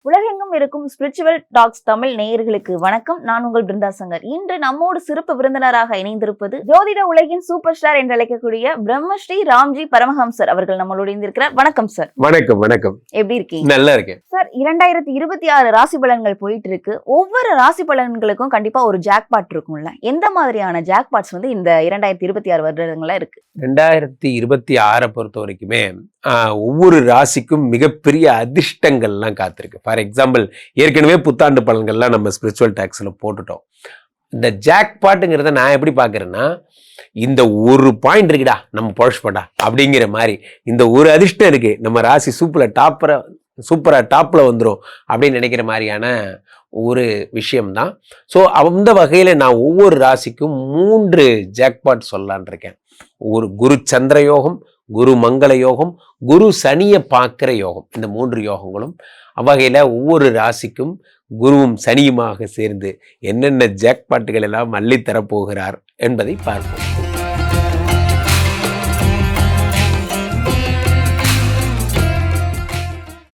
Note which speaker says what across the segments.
Speaker 1: உலகெங்கும் இருக்கும் spiritual tax Tamil நேயர்களுக்கு வணக்கம். நான் உங்கள் பிருந்தா சங்கர். இன்று நம்மோடு சிறப்பு விருந்தினராக இணைந்திருப்பது ஜோதிட உலகின் சூப்பர் ஸ்டார் என்று அழைக்கக்கூடிய பிரம்மஸ்ரீ ராம்ஜி பரமஹம்சர் அவர்கள் நம்மளோட இணைந்திருக்கிறார். வணக்கம் சார்.
Speaker 2: வணக்கம். வணக்கம்.
Speaker 1: எப்படி இருக்கீங்க?
Speaker 2: நல்லா இருக்கேன்
Speaker 1: சார். 2026 ராசி பலன்கள் போயிட்டு இருக்கு. ஒவ்வொரு ராசி பலன்களுக்கும் கண்டிப்பா ஒரு ஜாக்பாட் இருக்கும்ல. எந்த மாதிரியான ஜாக்பாட்ஸ் வந்து இந்த 2026 வருடங்கள்ல இருக்கு?
Speaker 2: 2026 பொறுத்த வரைக்குமே ஒவ்வொரு ராசிக்கும் மிகப்பெரிய அதிர்ஷ்டங்கள்லாம் காத்திருக்கு. ஃபார் எக்ஸாம்பிள், ஏற்கனவே புத்தாண்டு பலன்கள்லாம் நம்ம ஸ்பிரிச்சுவல் டாக்ஸ்ல போட்டுட்டோம். இந்த ஜாக்பாட்டுங்கிறத நான் எப்படி பார்க்குறேன்னா, இந்த ஒரு பாயிண்ட் இருக்குடா நம்ம பொழச்சுப்படா அப்படிங்கிற மாதிரி, இந்த ஒரு அதிர்ஷ்டம் இருக்கு நம்ம ராசி சூப்பரா டாப்ல வந்துடும் அப்படின்னு நினைக்கிற மாதிரியான ஒரு விஷயம்தான். ஸோ அந்த வகையில் நான் ஒவ்வொரு ராசிக்கும் 3 ஜாக்பாட் சொல்லலான் இருக்கேன். ஒரு குரு சந்திர யோகம், குரு மங்கள யோகம், குரு சனியை பார்க்கிற யோகம். இந்த 3 யோகங்களும் அவ்வகையில் ஒவ்வொரு ராசிக்கும் குருவும் சனியுமாக சேர்ந்து என்னென்ன ஜாக்பாட்டுகள் எல்லாம் அள்ளி தரப்போகிறார் என்பதை பார்ப்போம்.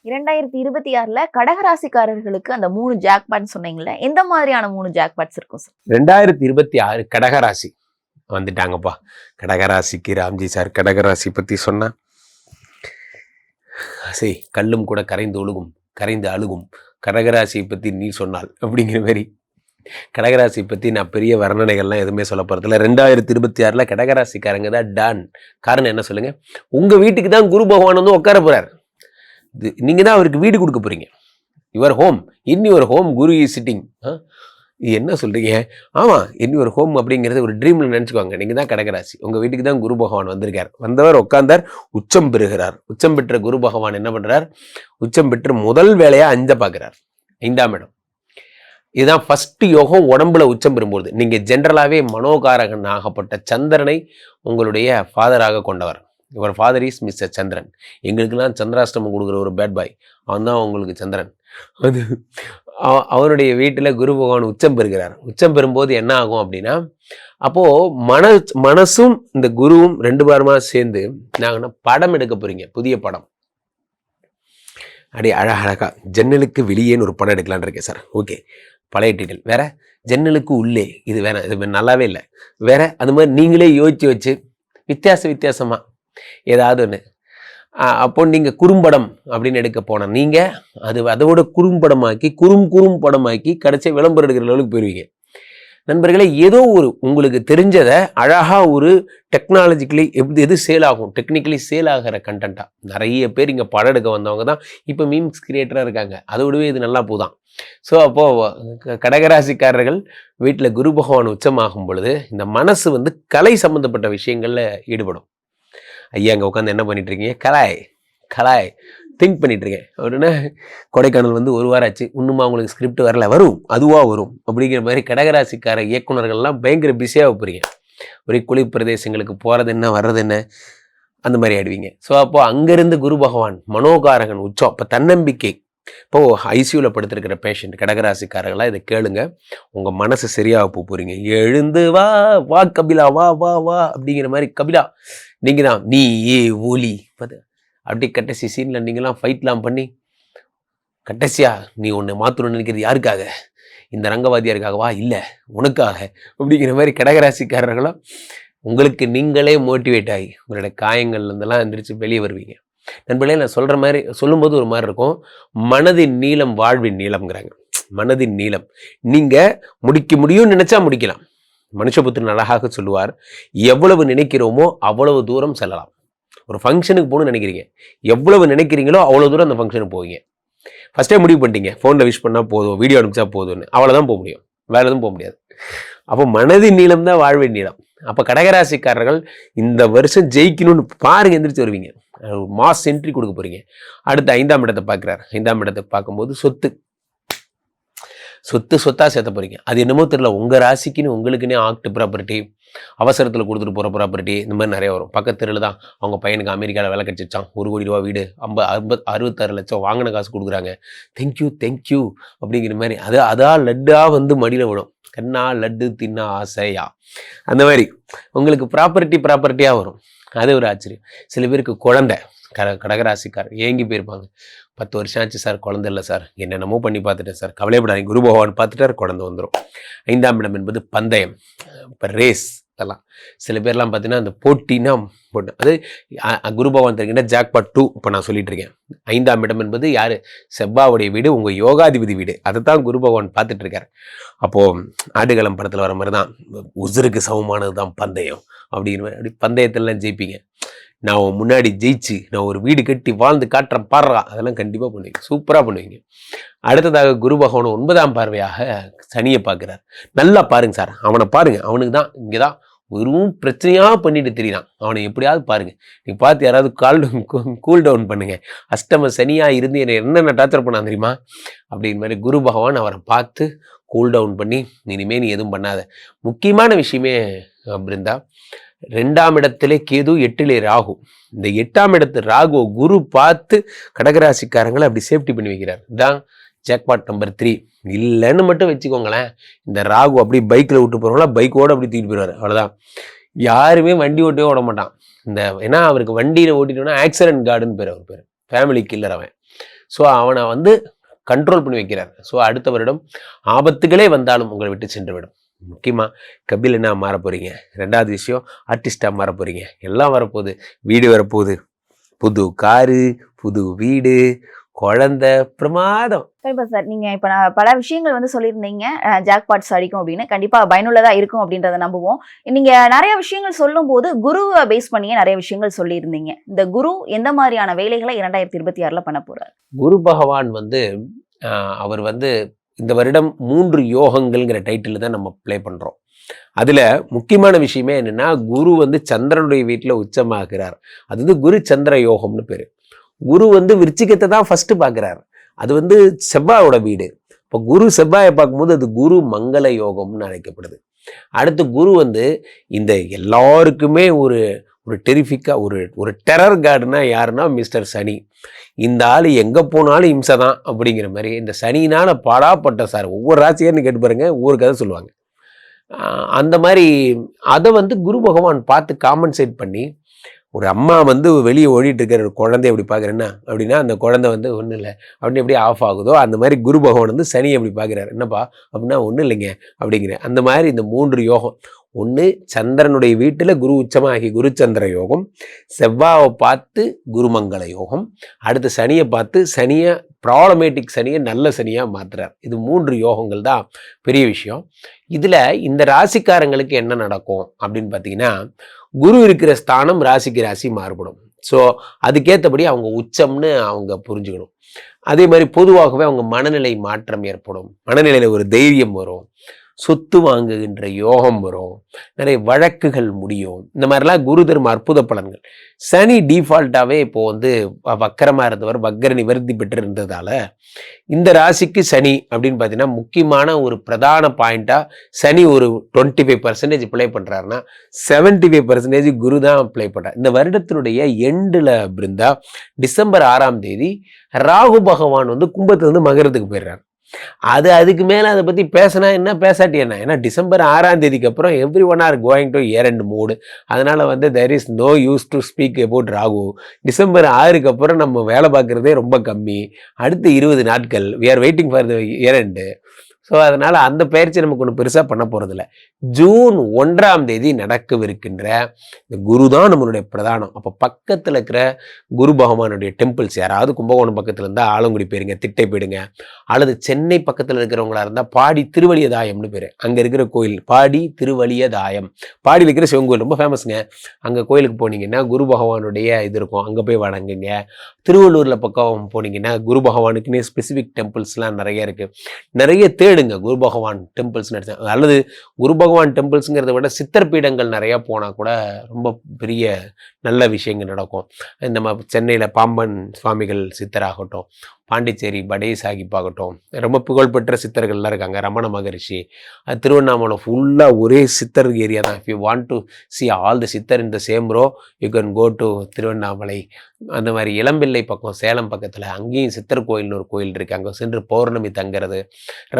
Speaker 1: இரண்டாயிரத்தி 26 கடகராசிக்காரர்களுக்கு அந்த 3 ஜாக்பாட் சொன்னீங்களே, எந்த மாதிரியான 3 ஜாக்பாட்ஸ் இருக்கும் சார்?
Speaker 2: 2026 கடகராசி வந்துட்டாங்கப்பா. கடகராசிக்கு ராம்ஜி சார் கடகராசி பத்தி சொன்னா, சரி கல்லும் கூட கரைந்து அழுகும் கடகராசியை பத்தி நீ சொன்னால் அப்படிங்கிற மாதிரி கடகராசி பத்தி நான் பெரிய வர்ணனைகள்லாம் எதுவுமே சொல்ல போறதில்ல. 2026 கடகராசிக்காரங்க தான் டான். காரணம் என்ன சொல்லுங்க? உங்க வீட்டுக்கு தான் குரு பகவான் வந்து உட்கார போறார். நீங்க தான் அவருக்கு வீடு கொடுக்க போறீங்க. Your home, in your home Guru is sitting. இது என்ன சொல்றீங்க? ஆமா, இன் யுவர் ஹோம் அப்படிங்கிறது ஒரு ட்ரீம்ல நினைச்சுக்கோங்க. நீங்க தான் கடகராசி, உங்க வீட்டுக்கு தான் குரு பகவான் வந்திருக்கார். வந்தவர் உட்கார்ந்தார், உச்சம் பெறுகிறார். உச்சம் பெற்ற குரு பகவான் என்ன பண்றார்? உச்சம் பெற்று முதல் வேலையா 5 பார்க்கிறார், 5ஆம் இடம். இதுதான் ஃபர்ஸ்ட் யோகம். உடம்புல உச்சம் பெறும்போது நீங்க ஜென்ரலாவே மனோகாரகன் ஆகப்பட்ட சந்திரனை உங்களுடைய ஃபாதராக கொண்டவர். இவர் ஃபாதர் இஸ் மிஸ்டர் சந்திரன். எங்களுக்கெல்லாம் சந்திராஷ்டமம் கொடுக்குற ஒரு பேட் பாய், அவன் தான் உங்களுக்கு சந்திரன். அது அவருடைய வீட்டில் குரு பகவான் உச்சம் பெறுகிறார். உச்சம் பெறும்போது என்ன ஆகும் அப்படின்னா, அப்போ மனசும் இந்த குருவும் 2 பேருமா சேர்ந்து நாங்கன்னா படம் எடுக்க போறீங்க. புதிய படம் அப்படியே அழகா ஜன்னலுக்கு வெளியேன்னு ஒரு படம் எடுக்கலான் இருக்கேன் சார். ஓகே, பழைய டீட்டெயில் வேற. ஜன்னலுக்கு உள்ளே இது வேணாம், இது நல்லாவே இல்லை. வேற அது மாதிரி நீங்களே யோசிச்சு வச்சு வித்தியாசமா ஏதாவது ஒன்று. அப்போ நீங்கள் குறும்படம் அப்படின்னு எடுக்க போனா நீங்கள் அதோட குறும்படமாக்கி குறும்படமாக்கி கடைசியாக விளம்பரம் எடுக்கிற லெவலுக்கு போயிருவீங்க. நண்பர்களே, ஏதோ ஒரு உங்களுக்கு தெரிஞ்சதை அழகா ஒரு டெக்னாலஜிக்கலி எது சேல் ஆகும், டெக்னிக்கலி சேல் ஆகிற கண்டென்ட்டா நிறைய பேர் இங்கே படம் எடுக்க வந்தவங்க தான் இப்போ மீம்ஸ் கிரியேட்டராக இருக்காங்க. அதை விடவே இது நல்லா போதான். ஸோ அப்போது கடகராசிக்காரர்கள் வீட்டில் குரு பகவான் உச்சமாகும் பொழுது இந்த மனசு வந்து கலை சம்மந்தப்பட்ட விஷயங்களில் ஈடுபடும். ஐயா அங்கே உட்காந்து என்ன பண்ணிட்டு இருக்கீங்க? கலாய் திங்க் பண்ணிட்டு இருக்கேன் அப்படின்னா, கொடைக்கானல் வந்து 1 வாரம் ஆச்சு, இன்னுமா உங்களுக்கு ஸ்கிரிப்ட் வரல, அதுவாக வரும் அப்படிங்கிற மாதிரி கடகராசிக்கார இயக்குனர்கள்லாம் பயங்கர பிஸியாக போகிறீங்க. ஒரே குளிர் பிரதேசங்களுக்கு போகிறது என்ன வர்றது என்ன அந்த மாதிரி ஆயிடுவீங்க. ஸோ அப்போது அங்கேருந்து குரு பகவான் மனோகாரகன் உச்சம். இப்போ தன்னம்பிக்கை. இப்போது ஐசியூவில் படுத்திருக்கிற பேஷண்ட் கடகராசிக்காரர்களாக இதை கேளுங்க, உங்கள் மனசு சரியாக போகிறீங்க. எழுந்து வா வா கபிலா, வா வா வா அப்படிங்கிற மாதிரி. கபிலா நீங்கள் தான், நீ ஒலி அப்படி கடைசி சீனில் நீங்களாம் ஃபைட்லாம் பண்ணி கடைசியா நீ ஒன்று மாற்றணும்னு நினைக்கிறது யாருக்காக? இந்த ரங்கவாதியாருக்காகவா? இல்லை, உனக்காக அப்படிங்கிற மாதிரி கடகராசிக்காரர்களும் உங்களுக்கு நீங்களே மோட்டிவேட் ஆகி உங்களுடைய காயங்கள்லேருந்தெல்லாம் எந்திரிச்சு வெளியே வருவீங்க. நண்பர்களே, நான் சொல்கிற மாதிரி சொல்லும்போது ஒரு மாதிரி இருக்கும். மனதின் நீளம் வாழ்வின் நீளம்ங்கிறாங்க. மனதின் நீளம் நீங்கள் முடியும்னு நினச்சா முடிக்கலாம். மனுஷபுத்திரன் அழகாக சொல்லுவார், எவ்வளவு நினைக்கிறோமோ அவ்வளவு தூரம் செல்லலாம். ஒரு ஃபங்க்ஷனுக்கு போகணும்னு நினைக்கிறீங்க, எவ்வளவு நினைக்கிறீங்களோ அவ்வளோ தூரம் அந்த ஃபங்க்ஷனுக்கு போவீங்க. ஃபஸ்ட்டே முடிவு பண்ணிட்டீங்க, ஃபோனில் விஷ் பண்ணால் போதும், வீடியோ அனுப்பிச்சா போதும்னு, அவ்வளோதான் போக முடியும், வேறு எதுவும் போக முடியாது. அப்போ மனதின் நீளம் தான் வாழ்வின் நீளம். அப்போ கடகராசிக்காரர்கள் இந்த வருஷம் ஜெயிக்கணும்னு பாருங்க, எந்திரிச்சு வருவீங்க. மாஸ் என்ட்ரி கொடுக்க போறீங்க. அடுத்து 5ஆம் இடத்தை பார்க்குறாரு. 5ஆம் இடத்தை பார்க்கும்போது சொத்தா சேர்த்த போறீங்க. அது என்னமோ தெரியல, உங்க ராசிக்குன்னு உங்களுக்குன்னே ஆக்ட் ப்ராப்பர்ட்டி, அவசரத்தில் கொடுத்துட்டு போகிற ப்ராப்பர்ட்டி, இந்த மாதிரி நிறைய வரும். பக்கத்தில் தான் அவங்க பையனுக்கு அமெரிக்காவில் வேலை கிடைச்சிச்சான், 1 கோடி ரூபா வீடு, 66 லட்சம் வாங்கின காசு கொடுக்குறாங்க, தேங்க்யூ அப்படிங்கிற மாதிரி. அதான் லட்டாக வந்து மடியில் விடும். கண்ணா லட்டு தின்னா ஆசையா, அந்த மாதிரி உங்களுக்கு ப்ராப்பர்ட்டியாக வரும். அது ஒரு ஆச்சரியம். சில பேருக்கு கடகராசிக்கார் ஏங்கி போயிருப்பாங்க. 10 வருஷம் ஆச்சு சார், குழந்தை இல்லை சார், என்னென்னமோ பண்ணி பார்த்துட்டேன் சார், கவலைப்படாதீங்க, குரு பகவான் பார்த்துட்டார், குழந்தை வந்துடும். 5ஆம் இடம் என்பது பந்தயம், இப்போ ரேஸ். அதெல்லாம் சில பேர்லாம் பார்த்தீங்கன்னா அந்த போட்டினா போட்டு அது குரு பகவான் தெரியுங்கன்னா ஜாக்பாட் 2 இப்போ நான் சொல்லிட்டு இருக்கேன். 5ஆம் இடம் என்பது யாரு? செவ்வாவுடைய வீடு, உங்கள் யோகாதிபதி வீடு. அதை தான் குரு பகவான் பார்த்துட்டு இருக்காரு. அப்போது ஆடுகளம் படத்தில் வர மாதிரி தான், உசுருக்கு சமமானது தான் பந்தயம் அப்படிங்கிற மாதிரி. அப்படி பந்தயத்திலலாம் ஜெயிப்பீங்க. நான் முன்னாடி ஜெயிச்சு நான் ஒரு வீடு கட்டி வாழ்ந்து காட்டுறேன் பாடுறா, அதெல்லாம் கண்டிப்பாக பண்ணுவீங்க, சூப்பராக பண்ணுவீங்க. அடுத்ததாக குரு பகவான் 9ஆம் பார்வையாக சனியை பார்க்குறார். நல்லா பாருங்க சார், அவனை பாருங்க, அவனுக்கு தான் இங்கே தான் வெறும் பிரச்சனையாக பண்ணிட்டு தெரியலாம். அவனை எப்படியாவது பாருங்க, நீ பார்த்து யாராவது கூல் டவுன் பண்ணுங்க. அஷ்டம சனியாக இருந்து என்னை என்னென்ன டார்ச்சர் பண்ணா தெரியுமா அப்படிங்கிற மாதிரி குரு பகவான் அவரை பார்த்து கூல் டவுன் பண்ணி இனிமேல் நீ எதுவும் பண்ணாத. முக்கியமான விஷயமே பிருந்தா, 2ஆம் இடத்திலே கேது, 8லே ராகு. இந்த 8ஆம் இடத்து ராகு குரு பார்த்து கடகராசிக்காரங்களை அப்படி சேஃப்டி பண்ணி வைக்கிறார். இதுதான் ஜாக்பாட் நம்பர் 3. இல்லைன்னு மட்டும் வச்சுக்கோங்களேன், இந்த ராகு அப்படி பைக்கில் விட்டு போகிறவங்களா பைக்கோடு அப்படி தூக்கிட்டு போயிடுவார். அவ்வளோதான். யாருமே வண்டி ஓட்டவே ஓட மாட்டான். ஏன்னா அவருக்கு வண்டியில் ஓட்டிட்டோன்னா ஆக்சிடென்ட் கார்டுன்னு பேர், அவர் பேர் ஃபேமிலி கில்லர் அவன். ஸோ அவனை கண்ட்ரோல் பண்ணி வைக்கிறார். ஸோ அடுத்த வருடம் ஆபத்துகளே வந்தாலும் உங்களை விட்டு சென்று விடும். முக்கியமாக கபிலனா மாற போகிறீங்க. 2வது விஷயம், ஆர்டிஸ்டாக மாற போகிறீங்க. எல்லாம் வரப்போகுது, வீடு வரப்போகுது, புது காரு, புது வீடு, குழந்தை, பிரமாதம்.
Speaker 1: கண்டிப்பா சார், நீங்க இப்ப நான் பல விஷயங்கள் சொல்லியிருந்தீங்க, ஜாக்பாட்ஸ் அடிக்கும் அப்படின்னு. கண்டிப்பா பயனுள்ளதா இருக்கும் அப்படின்றத நம்புவோம். நீங்க நிறைய விஷயங்கள் சொல்லும் போது குருவை பேஸ் பண்ணியே நிறைய விஷயங்கள் சொல்லியிருந்தீங்க. இந்த குரு எந்த மாதிரியான வேலைகளை 2026ல பண்ண போறாரு?
Speaker 2: குரு பகவான் அவர் இந்த வருடம் 3 யோகங்கள்ங்கிற டைட்டில் தான் நம்ம ப்ளே பண்ணுறோம். அதில் முக்கியமான விஷயமே என்னென்னா, குரு சந்திரனுடைய வீட்டில் உச்சமாகிறார். அது குரு சந்திர யோகம்னு பேர். குரு விருச்சிகத்தை தான் ஃபர்ஸ்ட் பார்க்குறார். அது செவ்வாயோட வீடு. இப்போ குரு செவ்வாயை பார்க்கும்போது அது குரு மங்கள யோகம்னு அழைக்கப்படுது. அடுத்து குரு இந்த எல்லாருக்குமே ஒரு டெரிஃபிக்காக ஒரு டெரர் கார்டுனா யாருன்னா மிஸ்டர் சனி. இந்த ஆள் எங்கே போனாலும் இம்சை தான் அப்படிங்கிற மாதிரி. இந்த சனினால் பாடாப்பட்ட சார், ஒவ்வொரு ராசியார்னு கேட்டு பாருங்க, ஒவ்வொரு கதை சொல்லுவாங்க. அந்த மாதிரி அதை குரு பகவான் பார்த்து காம்பன்சேட் பண்ணி, ஒரு அம்மா வெளியே ஓடிட்டு இருக்கிற ஒரு குழந்தைய எப்படி பார்க்குறேன்னா அப்படின்னா, அந்த குழந்தை ஒன்றும் இல்லை அப்படின்னு எப்படி ஆஃப் ஆகுதோ அந்த மாதிரி குரு பகவான் சனி எப்படி பார்க்குறாரு. என்னப்பா அப்படின்னா, ஒன்றும் இல்லைங்க அப்படிங்கிற அந்த மாதிரி இந்த 3 யோகம். ஒன்று சந்திரனுடைய வீட்டில் குரு உச்சமாகி குரு சந்திர யோகம், செவ்வாவை பார்த்து குருமங்கள யோகம், அடுத்து சனியை பார்த்து ப்ராப்ளமேட்டிக் சனியை நல்ல சனியாக மாற்றுறார். இது 3 யோகங்கள் தான் பெரிய விஷயம். இதில் இந்த ராசிக்காரங்களுக்கு என்ன நடக்கும் அப்படின்னு பார்த்தீங்கன்னா, குரு இருக்கிற ஸ்தானம் ராசிக்கு ராசி மாறுபடும். ஸோ அதுக்கேற்றபடி அவங்க உச்சம்னு அவங்க புரிஞ்சுக்கணும். அதே மாதிரி பொதுவாகவே அவங்க மனநிலை மாற்றம் ஏற்படும். மனநிலையில் ஒரு தைரியம் வரும், சொத்து வாங்குகின்ற யோகம் வரும், நிறைய வழக்குகள் முடியும். இந்த மாதிரிலாம் குரு தரும் அற்புத பலன்கள். சனி டிஃபால்ட்டாகவே இப்போ வக்கரமாக இருந்தவர் வக்கர நிவர்த்தி பெற்று இருந்ததால இந்த ராசிக்கு சனி அப்படின்னு பார்த்தீங்கன்னா முக்கியமான ஒரு பிரதான பாயிண்டாக சனி ஒரு 25% ப்ளே பண்ணுறாருன்னா 75% குரு தான் ப்ளே பண்ணுறார். இந்த வருடத்தினுடைய எண்டில் பிருந்தா டிசம்பர் 6ஆம் தேதி ராகு பகவான் கும்பத்துலேருந்து மகரத்துக்கு போயிடுறார். அதுக்கு மேலே அதை பற்றி பேசினா என்ன, பேசாட்டி என்ன? ஏன்னா டிசம்பர் 6ஆம் தேதிக்கு அப்புறம் everyone are going to year end mood. அதனால் there is no use to speak about Rahu. December 6க்கு அப்புறம் நம்ம வேலை பார்க்குறதே ரொம்ப கம்மி. அடுத்து 20 நாட்கள் we are waiting for the year end. So அதனால் அந்த பயிற்சி நமக்கு ஒன்றும் பெருசாக பண்ண போகிறதில்ல. ஜூன் 1ஆம் தேதி நடக்கவிருக்கின்ற இந்த குரு தான் நம்மளுடைய பிரதானம். அப்போ பக்கத்தில் இருக்கிற குரு பகவானுடைய டெம்பிள்ஸ், யாராவது கும்பகோணம் பக்கத்தில் இருந்தால் ஆலங்குடி போயிருங்க, திட்டை போயிடுங்க. அல்லது சென்னை பக்கத்தில் இருக்கிறவங்களா இருந்தால் பாடி திருவலியதாயம்னு பேர். அங்கே இருக்கிற கோயில் பாடி திருவலியதாயம், பாடியில் இருக்கிற சிவன் கோயில் ரொம்ப ஃபேமஸுங்க. அங்கே கோயிலுக்கு போனீங்கன்னா குரு பகவானுடைய இது இருக்கும், அங்கே போய் வணங்குங்க. திருவள்ளூரில் பக்கம் போனீங்கன்னா குரு பகவானுக்குன்னே ஸ்பெசிஃபிக் டெம்பிள்ஸ்லாம் நிறைய இருக்குது. நிறைய தேடுங்க குரு பகவான் டெம்பிள்ஸ் நடத்த. அல்லது குரு பகவான் டெம்பிள்ஸுங்கிறத விட சித்தர் பீடங்கள் நிறையா போனால் கூட ரொம்ப பெரிய நல்ல விஷயங்கள் நடக்கும். இந்த சென்னையில் பாம்பன் சுவாமிகள் சித்தராகட்டும், பாண்டிச்சேரி படே சாஹிப் ஆகட்டும், ரொம்ப புகழ்பெற்ற சித்தர்கள்லாம் இருக்காங்க. ரமண மகரிஷி. திருவண்ணாமலை ஃபுல்லாக ஒரே சித்தர் ஏரியா தான். If you want to see all the siddhar in the same row you can go to Tiruvannamalai. அந்த மாதிரி இளம்பிள்ளை பக்கம் சேலம் பக்கத்தில் அங்கேயும் சித்தர் கோயில்னு ஒரு கோயில் இருக்குது. அங்கே சென்று பௌர்ணமி தங்கிறது,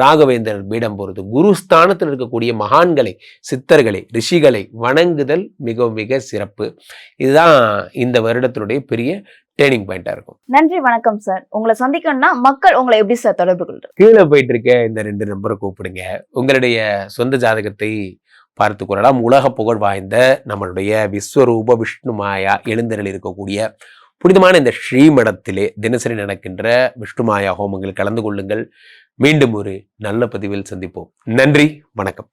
Speaker 2: ராகவேந்தர் பீடம் போகிறது. குருஸ்தானத்தில் இருக்கக்கூடிய மகான்களை, சித்தர்களை, ரிஷிகளை வணங்குதல் மிக மிக சிறப்பு. இதுதான் இந்த வருடத்தினுடைய பெரிய டேர்னிங் பாயிண்டா இருக்கும்.
Speaker 1: நன்றி, வணக்கம் சார். உங்களை சந்திக்கணும்னா மக்கள் உங்களை எப்படி சார் தொடர்பு கொள்றது?
Speaker 2: கீழே போயிட்டு இருக்க இந்த 2 நம்பரை கூப்பிடுங்க. உங்களுடைய சொந்த ஜாதகத்தை பார்த்து கொள்ளலாம். உலக புகழ் வாய்ந்த நம்மளுடைய விஸ்வரூப விஷ்ணு மாயா எழுந்தருள் இருக்கக்கூடிய புனிதமான இந்த ஸ்ரீமடத்திலே தினசரி நடக்கின்ற விஷ்ணு மாயா ஹோமங்கள் கலந்து கொள்ளுங்கள். மீண்டும் ஒரு நல்ல பதிவில் சந்திப்போம். நன்றி, வணக்கம்.